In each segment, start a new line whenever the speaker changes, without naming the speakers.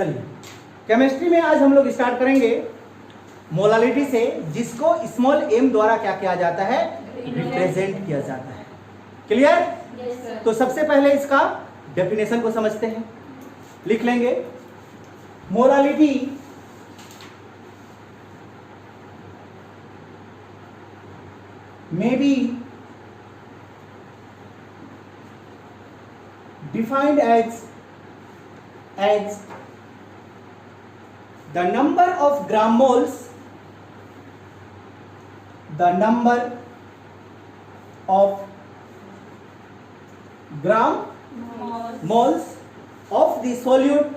चलिए केमिस्ट्री में आज हम लोग स्टार्ट करेंगे मोलालिटी से, जिसको स्मॉल m द्वारा क्या किया जाता है, रिप्रेजेंट किया जाता है। क्लियर? तो सबसे पहले इसका डेफिनेशन को समझते हैं। लिख लेंगे molality may be defined as the number of gram moles, the number of gram moles of the solute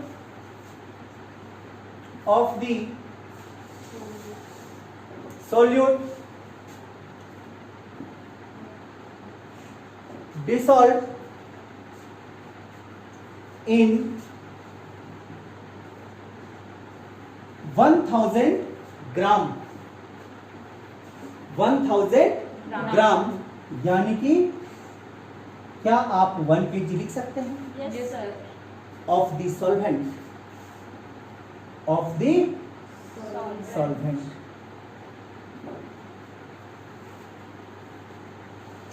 dissolved in 1000 ग्राम, 1000 ग्राम, यानी कि क्या आप 1 kg लिख सकते हैं?
Yes, sir.
Of the solvent, of the solvent.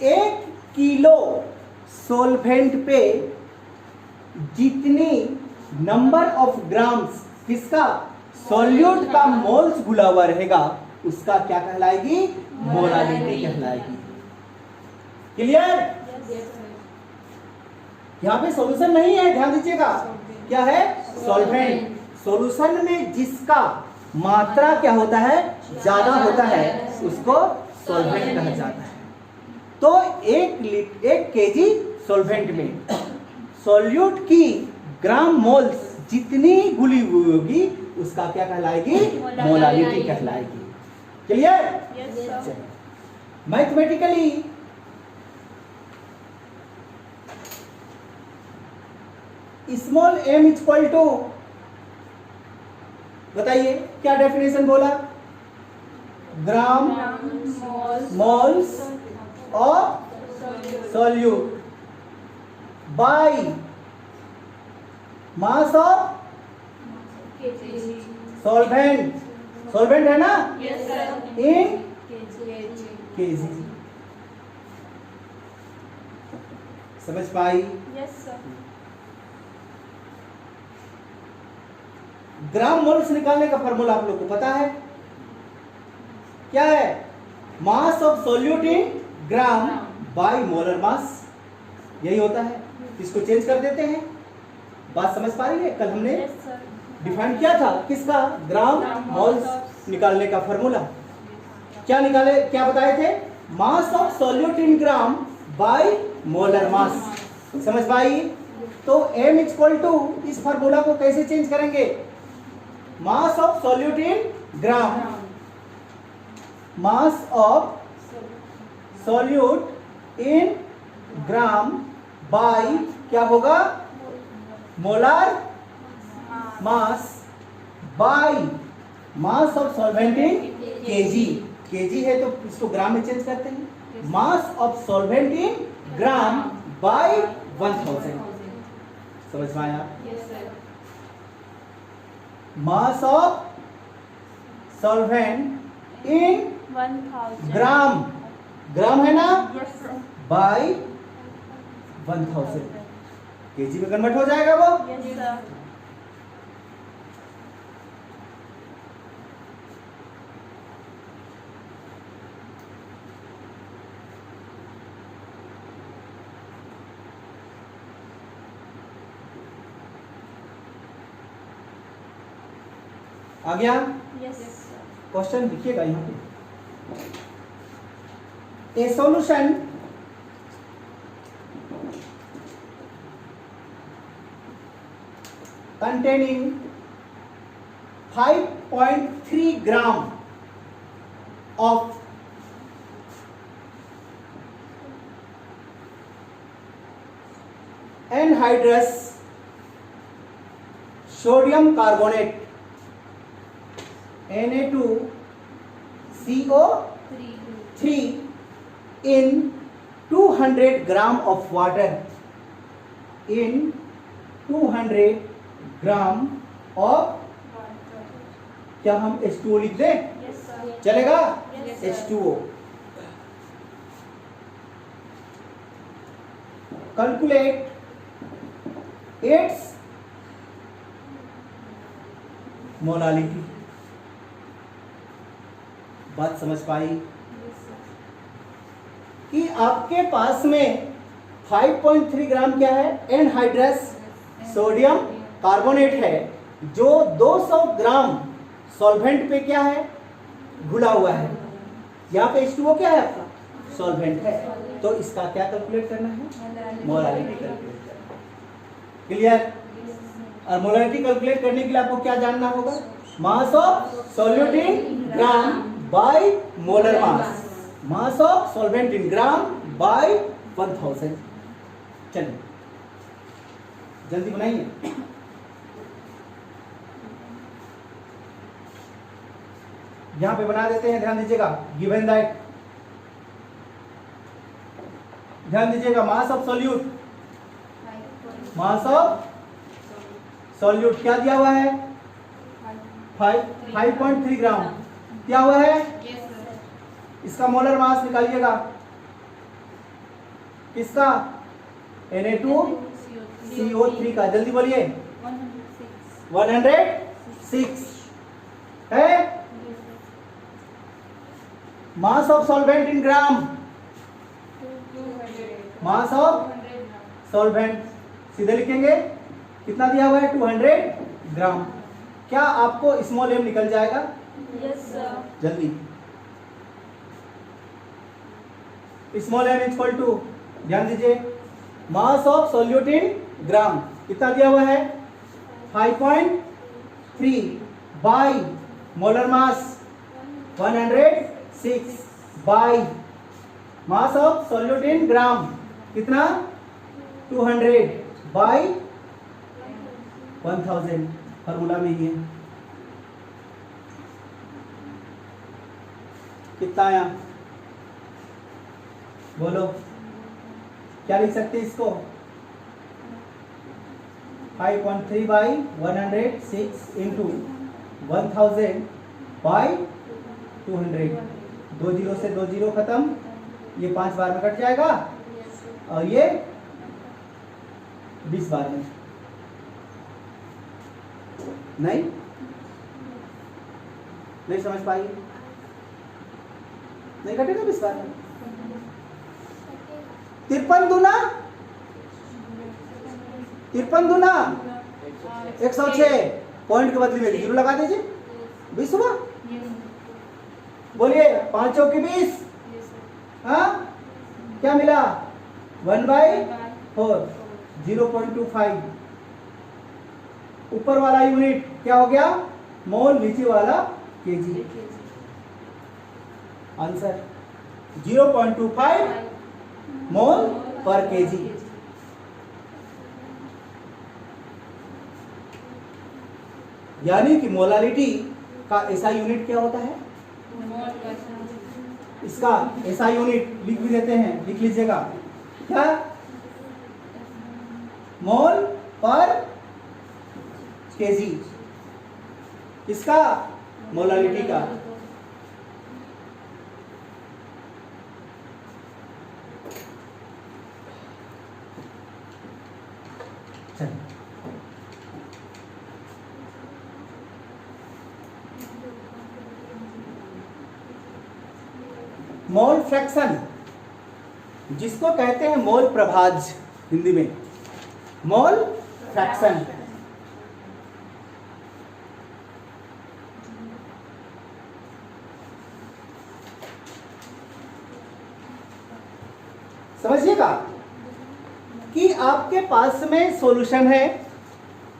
1 kilo solvent पे जितनी number of grams किसका, सॉल्यूट का मोल्स घुला हुआ रहेगा, उसका क्या कहलाएगी, मोलालिटी कहलाएगी। क्लियर? यहाँ पे सॉल्यूशन नहीं है, ध्यान दीजिएगा। क्या है? सॉल्वेंट। सॉल्यूशन में जिसका मात्रा क्या होता है, ज्यादा होता है, उसको सॉल्वेंट कहा जाता है। तो 1 केजी सॉल्वेंट में सॉल्यूट की ग्राम मोल्स जितनी घुली हुई होगी, उसका क्या कहलाएगी, मोलालिटी कहलाएगी। Clear?
Yes, sir.
Mathematically small m equal to, बताइए क्या डेफिनेशन बोला, gram moles of solute by mass of solvent, solvent है ना,
Yes, sir.
In
kg.
KG. समझ पाई?
Yes, sir.
ग्राम मोल्स निकालने का फॉर्मूला आप लोग को पता है, क्या है, मास of solute in gram bye molar मास, यही होता है। इसको चेंज कर देते हैं। बात समझ पा रही है? कल हमने
Yes, sir.
डिफाइन किया था किसका, ग्राम मोल्स निकालने का फॉर्मूला। क्या निकाले, क्या बताए थे, मास of solute in gram bye molar मास। समझ पाई? तो m इक्वल टू, इस फॉर्मूला को कैसे चेंज करेंगे, मास of solute in gram, mass of solute in gram bye क्या होगा, molar mass by mass of solvent in KG. KG है तो इसको ग्राम में चेंज करते हैं, मास of solvent in gram bye 1000। समझ में आया?
Yes, sir.
Mass of solvent in
1000.
ग्राम, ग्राम है ना,
Yes, sir.
बाय 1000, केजी में कन्वर्ट हो जाएगा वो।
Yes, sir.
आ गया?
Yes, sir.
क्वेश्चन लिखिएगा यहाँ पे, ए solution containing 5.3 gram of anhydrous sodium carbonate Na2CO3 in 200 gram of water, in 200 gram of, क्या हम H2O लिख दें?
Yes, sir.
चलेगा?
Yes, sir.
H2O। Calculate its molality. बात समझ पाई
Yes, sir.
कि आपके पास में 5.3 ग्राम क्या है? एनहाइड्रस सोडियम कार्बोनेट है, जो 200 ग्राम सॉल्वेंट पे क्या है? घुला हुआ है। यहाँ पे H2O क्या है आपका? सॉल्वेंट है। तो इसका क्या कैलकुलेट करना है? मोलालिटी कैलकुलेट करना है। क्लियर? और मोलालिटी कैलकुलेट करने के लिए आपको क्या जानना होगा? मास of solute in gram bye molar mass, mass of solvent in gram bye 1000। चलिए जल्दी बनाइए। यहां पे बना देते हैं, ध्यान दीजिएगा। गिवन दैट, ध्यान दीजिएगा, मास of solute, mass of solute क्या दिया हुआ है? 5.3 ग्राम क्या हुआ है?
Yes, sir.
इसका मोलर मास निकालिएगा। किसका? Na2CO3 का। जल्दी बोलिए। 106 है। मास of solvent in gram, mass of solvent सीधे लिखेंगे। कितना दिया हुआ है? 200 ग्राम। क्या आपको स्मॉल m निकल जाएगा?
Yes, sir.
जल्दी। स्मॉल m इक्वल टू, ध्यान दीजिए, मास ऑफ सॉल्यूट इन ग्राम कितना दिया हुआ है? 5.3 by molar mass 106 by mass of solute in gram कितना? 200 बाय 1000। फॉर्मूला में ही है। कितना आया? बोलो, क्या लिख सकते हैं इसको? 5.3 बाई 106 इंटू 1000 बाई 200। 2 जीरो से 2 जीरो खत्म, ये 5 बार में कट जाएगा
Yes, sir.
और ये 20 बार में। नहीं नहीं समझ पाई? नहीं कटेगा 20 बार में। 53 दूना 106, पॉइंट के बदले में जीरो लगा दीजिए, 20 हुआ। बोलिए 5 चौकी 20।
Yes, sir.
हाँ, क्या मिला? 1/4, 0.25। ऊपर वाला यूनिट क्या हो गया? मोल, नीचे वाला केजी। आंसर 0.25 मोल पर केजी। यानी कि मोलालिटी का ऐसा यूनिट क्या होता है? इसका ऐसा यूनिट लिख भी देते हैं, लिख लीजिएगा। क्या? मोल पर केजी। इसका मोलालिटी का। मोल फ्रैक्शन, जिसको कहते हैं मोल प्रभाज्य हिंदी में, मोल फ्रैक्शन। समझिएगा कि आपके पास में सॉल्यूशन है,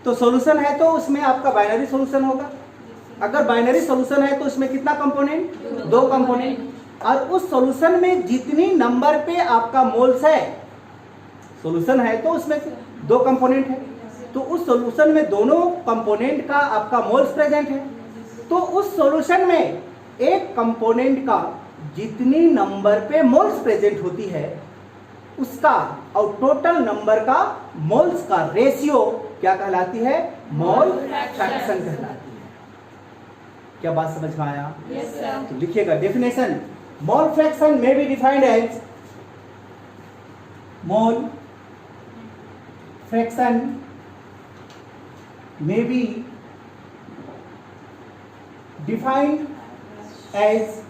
तो सॉल्यूशन है तो उसमें आपका बाइनरी सॉल्यूशन होगा। अगर बाइनरी सॉल्यूशन है तो उसमें कितना कंपोनेंट? 2 कंपोनेंट। और उस सॉल्यूशन में जितनी नंबर पे आपका मोल्स है, सॉल्यूशन है तो उसमें 2 कंपोनेंट है, तो उस सॉल्यूशन में दोनों कंपोनेंट का आपका मोल्स प्रेजेंट है। तो उस सॉल्यूशन में एक कंपोनेंट का जितनी नंबर पे मोल्स प्रेजेंट होती है उसका और टोटल नंबर का मोल्स का रेशियो क्या कहलाती है? मोल फ्रैक्शन कहलाती है। क्या बात समझ में आया?
Yes, sir.
तो लिखिएगा डेफिनेशन। मोल फ्रैक्शन में be defined as mole fraction may be defined as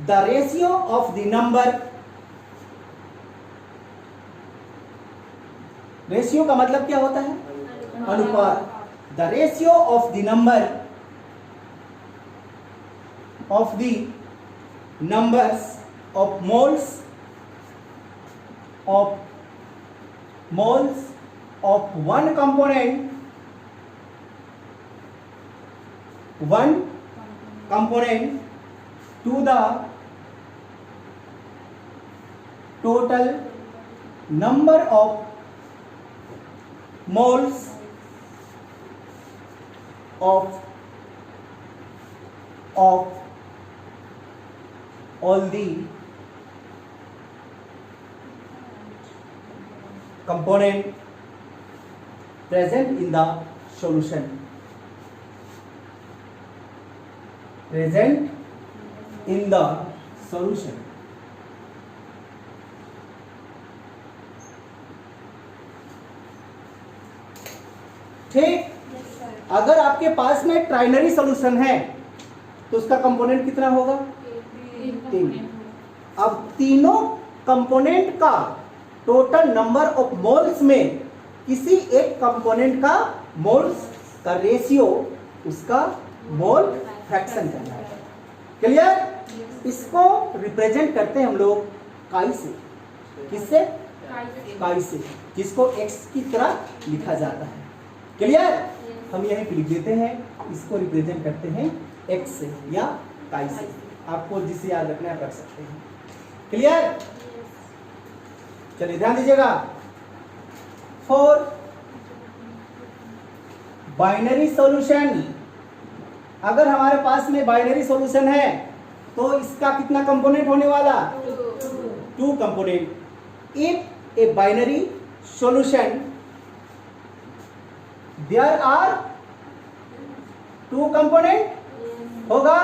the ratio of the number, ratio का मतलब क्या होता है? अनुपात। The ratio of the number of the numbers of moles of one component to the total number of moles of all the component present in the solution. Present in the solution. ठीक।
Yes, sir.
अगर आपके पास में trinary solution है तो उसका component कितना होगा? तीन। अब तीनों कंपोनेंट का टोटल नंबर ऑफ मोल्स में किसी एक कंपोनेंट का मोल्स का रेशियो उसका मोल फ्रैक्शन करना है। क्लियर? इसको रिप्रेजेंट करते हैं हम लोग काई से। किससे? काई से, जिसको x की तरह लिखा जाता है। क्लियर? हम यहीं पे लिख देते हैं, इसको रिप्रेजेंट करते हैं x से या काई से। आपको जिसे याद रखना है कर सकते हैं। क्लियर? चलिए ध्यान दीजिएगा। फॉर बाइनरी सॉल्यूशन, अगर हमारे पास में बाइनरी सॉल्यूशन है तो इसका कितना कंपोनेंट होने वाला? 2 component. If a binary solution there are 2 component होगा।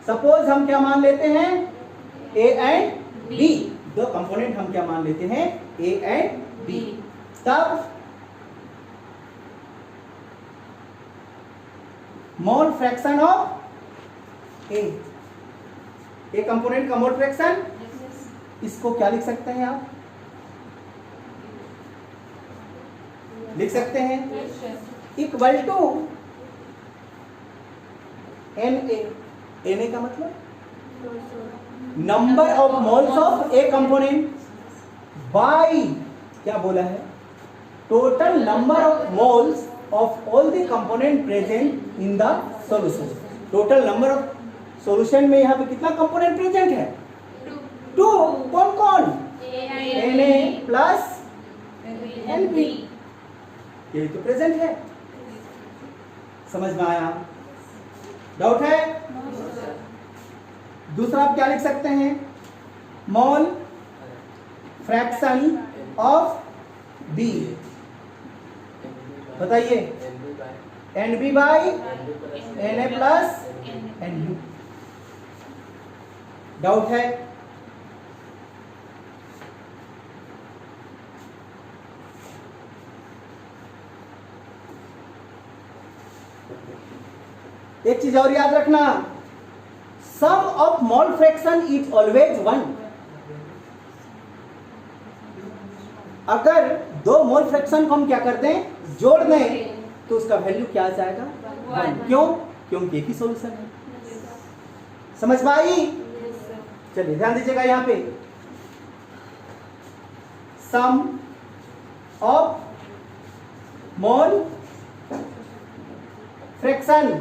सपोज हम क्या मान लेते हैं? A and B. 2 कंपोनेंट हम क्या मान लेते हैं? A and B. तब mole fraction of A component का मोल फ्रैक्शन, इसको क्या लिख सकते हैं आप? लिख सकते हैं इक्वल टू एन ए का मतलब number of moles of A component by क्या बोला है? Total number of moles of all the component present in the solution. Total number of solution में यहाँ पे कितना कंपोनेंट प्रेजेंट है? 2। कौन कौन? Na प्लस Nb, ये तो प्रेजेंट है। समझ में आया? डाउट है? दूसरा आप क्या लिख सकते हैं? मोल फ्रैक्शन ऑफ बी, बताइए। Nb by Na plus Nu। Doubt है? एक चीज और याद रखना, sum of mole fraction is always 1। अगर 2 मोल फ्रैक्शन को हम क्या कर दें? जोड़ दें तो उसका वैल्यू क्या आ जाएगा? 1। क्यों? क्योंकि एक ही सॉल्यूशन है। समझ में आई? चलिए ध्यान दीजिएगा यहां पे। Sum of mole fraction,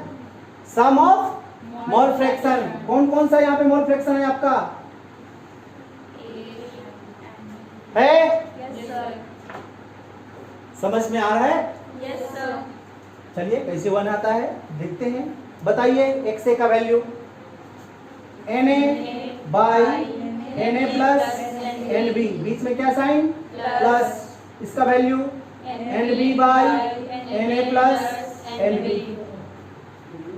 sum of mole fraction, कौन कौन सा यहाँ पे मोल फ्रैक्शन है आपका? है? समझ में आ रहा है?
Yes, sir.
चलिए कैसे 1 आता है देखते हैं। बताइए एक्स का value. Na by Na plus Nb, बीच में क्या साइन? प्लस। इसका value NB by Na plus NB।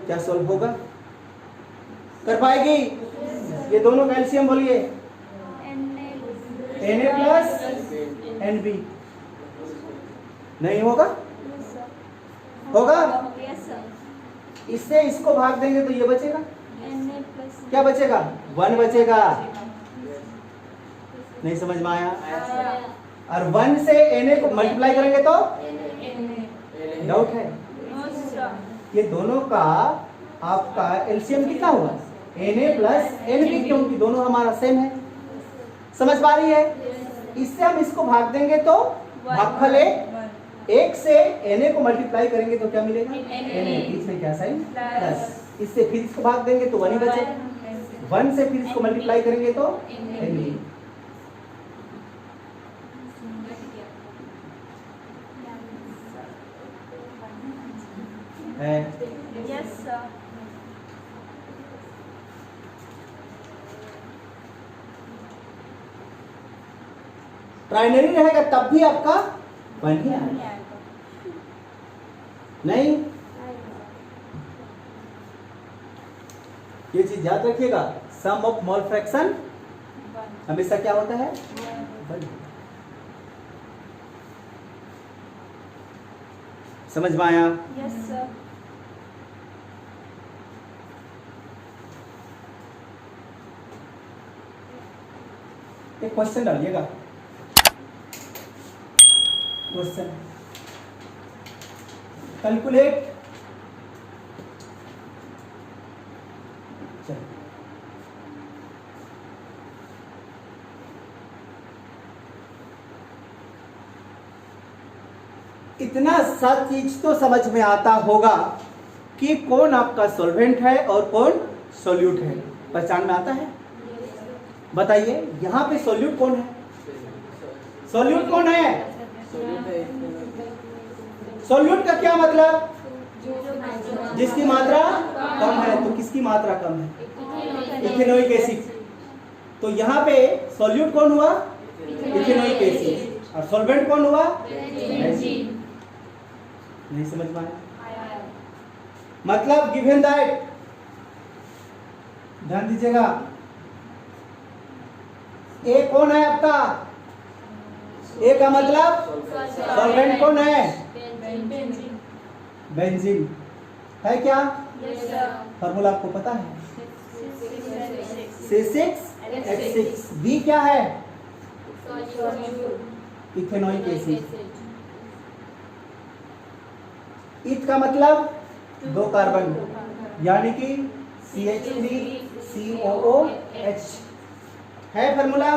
क्या सॉल्व होगा? कर पाएगी? ये दोनों कैल्शियम बोलिए Na प्लस NB। नहीं होगा? होगा? इससे इसको भाग देंगे तो ये बचेगा, क्या बचेगा? 1 बचेगा। नहीं समझ में आया? और 1 से Na को मल्टीप्लाई करेंगे तो डाउट है? ये दोनों का आपका एलसीएम कितना हुआ? Na प्लस NB, क्योंकि दोनों हमारा सेम है। समझ पा रही है? इससे हम इसको भाग देंगे तो भागफल 1 से Na को मल्टीप्लाई करेंगे तो क्या मिलेगा? Na। बीच में क्या साइन? प्लस। इससे फिर इसको भाग देंगे तो 1 ही बचेगा। 1 से फिर इसको मल्टीप्लाई करेंगे तो Na। है
Yes, sir.
ट्राइनरी रहेगा तब भी आपका 1 ही आएगा। नहीं, ये चीज याद रखिएगा, सम ऑफ मोल फ्रैक्शन हमेशा क्या होता है? 1। समझ में आया?
Yes, sir.
एक क्वेश्चन डालिएगा। क्वेश्चन कैलकुलेट, इतना सा चीज तो समझ में आता होगा कि कौन आपका सॉल्वेंट है और कौन सॉल्यूट है, पहचान में आता है? बताइए, यहाँ पे सॉल्यूट कौन है? सॉल्यूट कौन है? सॉल्यूट का क्या मतलब? जिसकी मात्रा कम है। तो किसकी मात्रा कम है? Ethanoic acid. तो यहाँ पे सॉल्यूट कौन हुआ? Ethanoic acid. और सॉल्वेंट कौन हुआ? बेंजीन। नहीं समझ में आया? मतलब गिवन दैट, ध्यान दीजिएगा, ए कौन है आपका? ए का मतलब सॉल्वेंट कौन है? बेंजीन है क्या? फॉर्मूला आपको पता है? C6H6। बी क्या है? Ethanoic acid. इथ का मतलब 2 कार्बन, यानी कि CH3COOH है फॉर्मूला।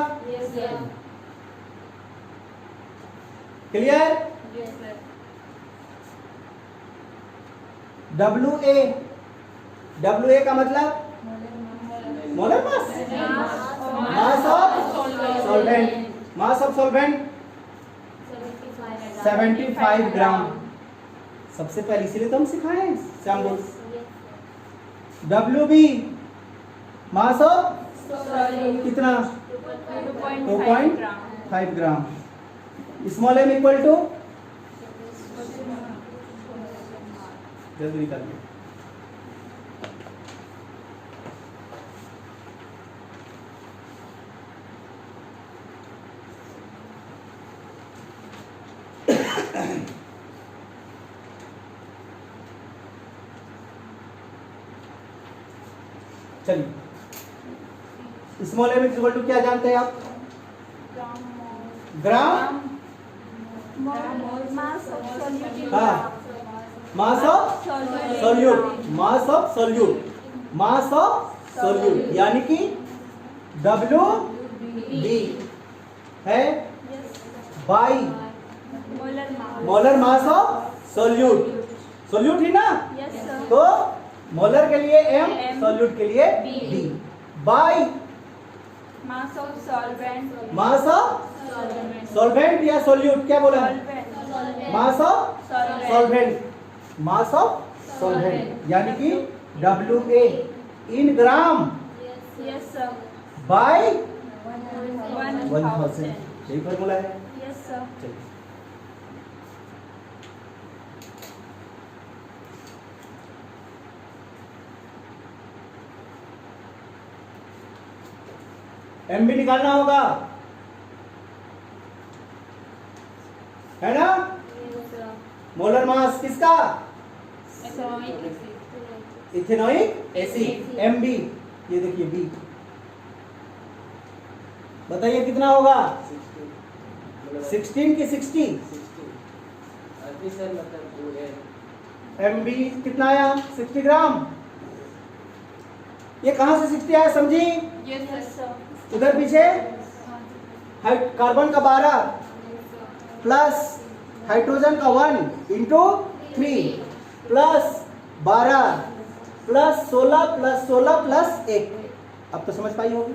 क्लियर? WA का मतलब molar mass, mass of solvent. Mass of solvent 75 ग्राम। सबसे पहले इसीलिए तो हम सिखाए सैम्बल। WB मास ऑफ कितना? 2.5 ग्राम। स्मॉल m इक्वल टू, जल्दी निकालिए, चलिए। स्मॉल m इक्वल टू क्या जानते हैं आप? ग्राम। हाँ, mass of solute. Mass of solute, mass of solute, यानी कि WB है by molar mass of solute. Solute ही ना? तो मोलर के लिए M, सॉल्यूट के लिए B, by
mass of solvent.
Mass of solvent या सॉल्यूट, क्या बोला? मास of solvent. Mass of solvent यानी कि WA इन ग्राम बाय 1000। यही फॉर्मूला है।
Yes sir.
MB निकालना होगा, है ना। मोलर मास किसका, इथेनॉइक एसिड MB, ये देखिए B, बताइए कितना होगा, 16 की 60, MB कितना आया 60 ग्राम। ये कहां से 60 आया समझी, उधर पीछे कार्बन का 12 प्लस हाइड्रोजन का 1 into 3 plus 12 plus 16 plus 16 plus 1। अब तो समझ पाई होगी।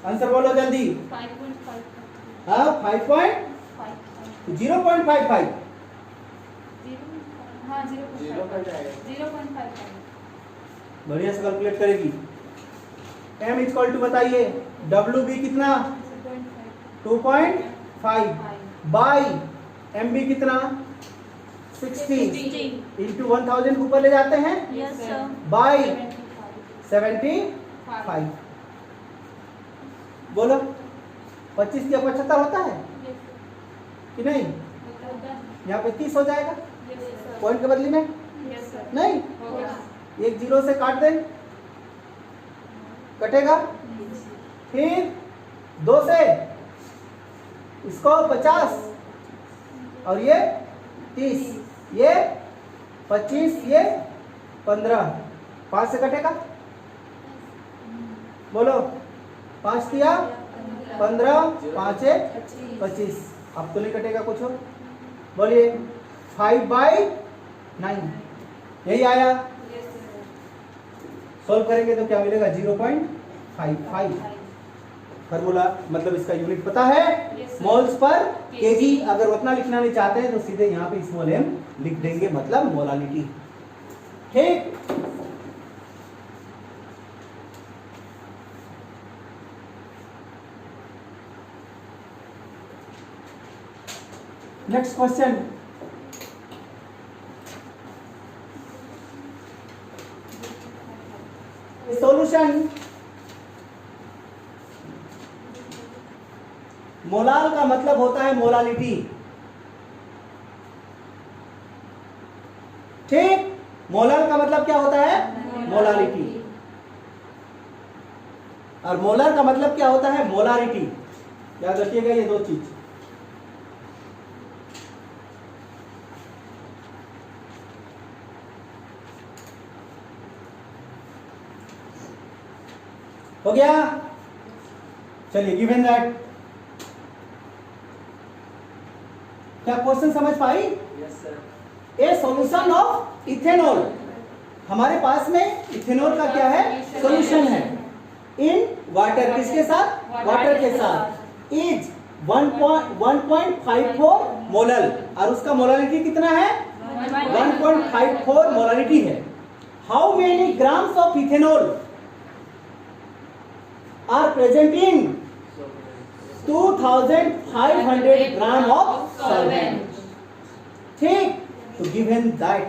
आंसर बोलो जल्दी।
5.5
हाँ 0.55
हाँ 0.5
बढ़िया से कैलकुलेट करेगी। M इक्वल टू बताइए WB कितना 2.5 बाई MB कितना 60 इंटू 1000 ऊपर ले जाते हैं
यस सर
बाई 75। बोलो 25 या 75 होता है कि नहीं, यहाँ पे 30 हो जाएगा पॉइंट के बदले में, नहीं एक जीरो से काट दें कटेगा, फिर 2 से इसको 50 और ये 30, ये 25, ये 15, 5 से कटेगा, बोलो 5 किया 15, 5 है 25, अब तो नहीं कटेगा कुछ और, बोलिए 5/9 यही आया। सॉल्व करेंगे तो क्या मिलेगा 0.55। फार्मूला मतलब इसका यूनिट पता है मोल्स पर केजी। अगर उतना लिखना नहीं चाहते हैं तो सीधे यहाँ पे स्मॉल m लिख देंगे, मतलब मोलालिटी। ठीक, नेक्स्ट क्वेश्चन। सॉल्यूशन मोलाल का मतलब होता है मोलालिटी। ठीक, मोलाल का मतलब क्या होता है मोलालिटी, और मोलर का मतलब क्या होता है मोलारिटी। याद रखिएगा ये दो चीज। हो गया, चलिए गिवन दैट। क्या क्वेश्चन समझ पाई?
Yes sir.
A solution of ethanol, हमारे पास में इथेनॉल का क्या है सॉल्यूशन है इन वाटर, किसके साथ वाटर के साथ, इज 1.54 मोलल, और उसका मोलालिटी कितना है 1.54 मोलालिटी है। How many grams of ethanol are present in 2500 gram of solvent. ठीक, तो गिवन दैट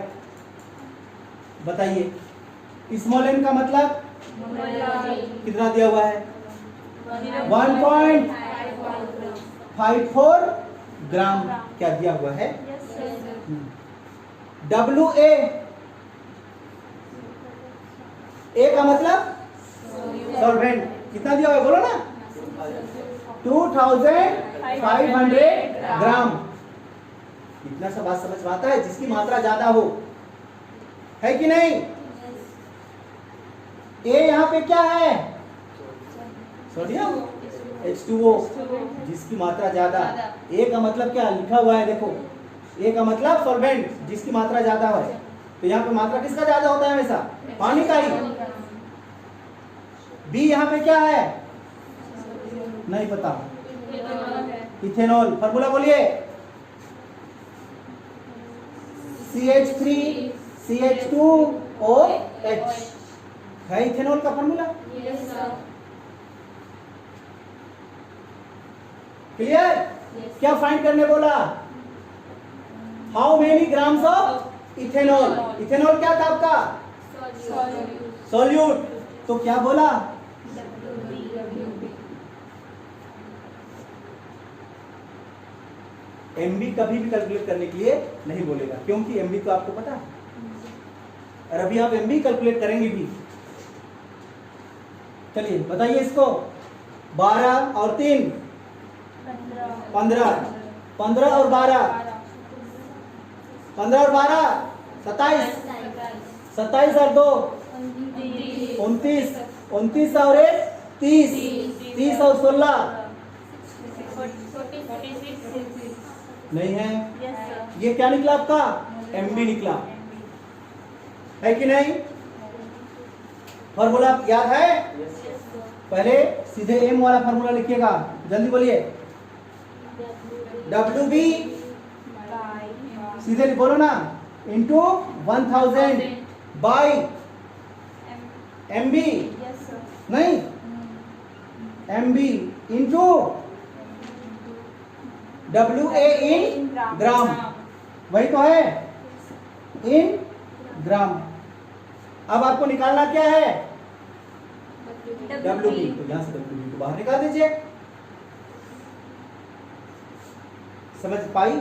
बताइए स्मॉल m का मतलब कितना दिया हुआ है 1.54 ग्राम क्या दिया हुआ है। WA, A का मतलब सॉल्वेंट, कितना दिया हुआ है बोलो ना 2500 ग्राम। इतना सा बात समझ में आता है, जिसकी मात्रा ज्यादा हो, है कि नहीं। ए यहाँ पे क्या है सोडियम H2O, जिसकी मात्रा ज्यादा। ए का मतलब क्या लिखा हुआ है देखो, ए का मतलब सॉल्वेंट जिसकी मात्रा ज्यादा है, तो यहाँ पे मात्रा किसका ज्यादा होता है हमेशा पानी का ही। बी यहाँ पे क्या है नहीं पता, इथेनॉल। फार्मूला बोलिए CH3CH2OH है इथेनॉल का फार्मूला। क्लियर? क्या फाइंड करने बोला, how many grams of ethanol. Ethanol क्या था आपका सॉल्यूट। तो क्या बोला? एमबी कभी भी कैलकुलेट करने के लिए नहीं बोलेगा, क्योंकि एमबी तो आपको पता है। और अभी आप एमबी कैलकुलेट करेंगे भी। चलिए बताइए इसको। 12 और 3 15, 15 और 12 15 और 12 27, 27 और 2 29, 29 और 1 30, 30 और 16 नहीं है। ये क्या निकला आपका? एमबी निकला है कि नहीं? फॉर्मूला याद है? पहले सीधे एम वाला फॉर्मूला लिखिएगा, जल्दी बोलिए। डब्ल्यू बी सीधे बोलो ना, इंटू 1000 बाई एम बी, नहीं M B into W A in gram, वही तो है, इन ग्राम। अब आपको निकालना क्या है? W B. तो यहां से डब्ल्यू बी को बाहर निकाल दीजिए। समझ पाई?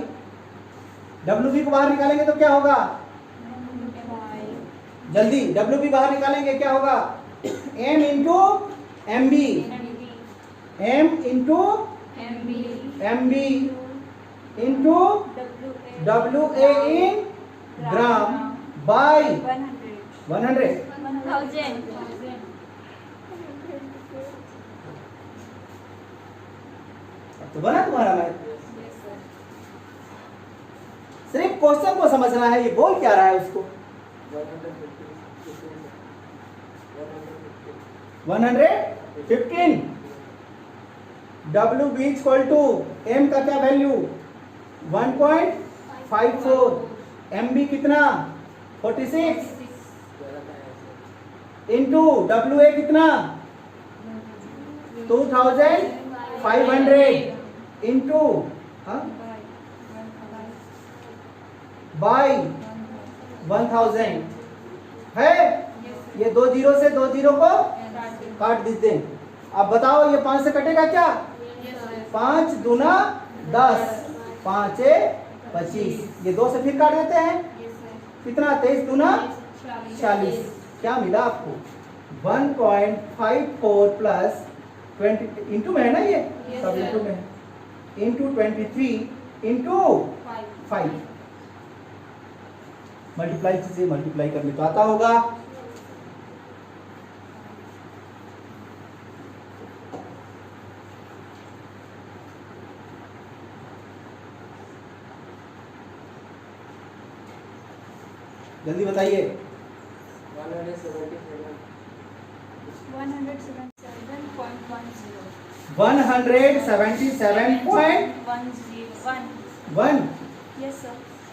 डब्ल्यू बी को बाहर निकालेंगे तो क्या होगा? जल्दी डब्ल्यू बी बाहर निकालेंगे क्या होगा? M into M B, M into M B into W A in gram by 100। तो बना तुम्हारा मैथ। सिर्फ क्वेश्चन को समझना है, ये बोल क्या रहा है उसको। 115 W B equal to M का क्या वैल्यू? 1.54, एम बी कितना? 46 इंटू डब्ल्यू ए कितना? 2500 इंटू बाई 1000 है। ये 2 जीरो से 2 जीरो को काट दीजिए। अब बताओ ये 5 से कटेगा क्या? 5 दूना 10, 5 25। ये 2 से फिर काट देते हैं, कितना? 23 दूना 40। क्या मिला आपको? 1.54 प्लस 20 इंटू में है ना, ये सब इंटू में है, इंटू 23 इंटू 5। मल्टीप्लाई कीजिए, मल्टीप्लाई करने तो आता होगा। जल्दी बताइए। 177.1।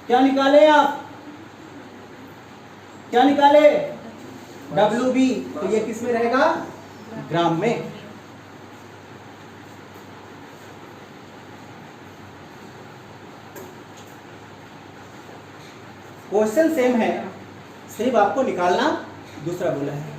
क्या निकाले आप? क्या निकाले? W B. तो ये किस में रहेगा? ग्राम में। क्वेश्चन सेम है, सिर्फ आपको निकालना दूसरा बोला है।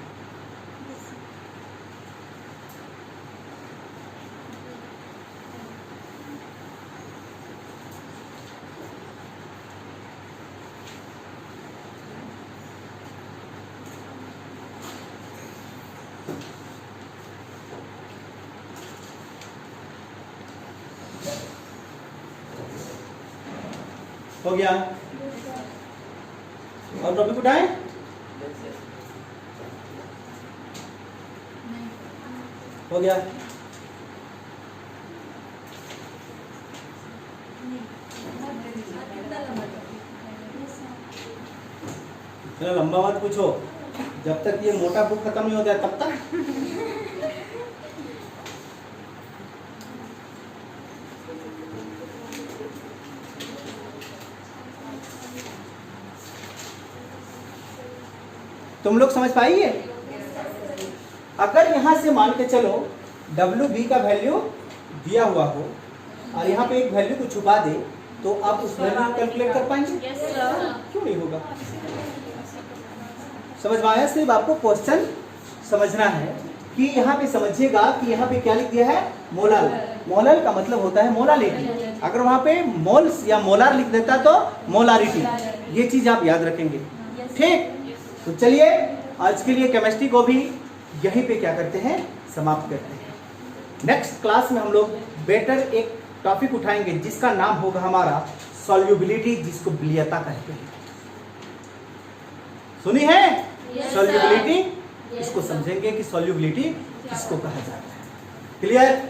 हो गया? और टॉपिक उठाएं? हो गया? इतना लंबा मत पूछो, जब तक ये मोटा बुक खत्म नहीं हो जाए तब तक। तुम लोग समझ पाइए? अगर यहां से मान के चलो डब्ल्यू बी का वैल्यू दिया हुआ हो और यहाँ पे एक वैल्यू को छुपा दे, तो आप उस वैल्यू को कैलकुलेट कर पाएंगे? क्यों नहीं होगा? समझ में आया? सिर्फ आपको क्वेश्चन समझना है कि यहाँ पे समझिएगा कि यहाँ पे क्या लिख दिया है, मोलर। मोलर का मतलब होता है मोलालिटी। अगर वहाँ पे मोल्स या मोलार लिख देता तो मोलारिटी। ये चीज आप याद रखेंगे, ठीक? तो चलिए आज के लिए केमिस्ट्री को भी यहीं पे क्या करते हैं, समाप्त करते हैं। नेक्स्ट क्लास में हम लोग बेटर एक टॉपिक उठाएंगे जिसका नाम होगा हमारा सॉल्युबिलिटी, जिसको बिलियता कहते हैं। सुनी है सॉल्युबिलिटी? इसको समझेंगे कि सॉल्युबिलिटी किसको कहा जाता है। क्लियर?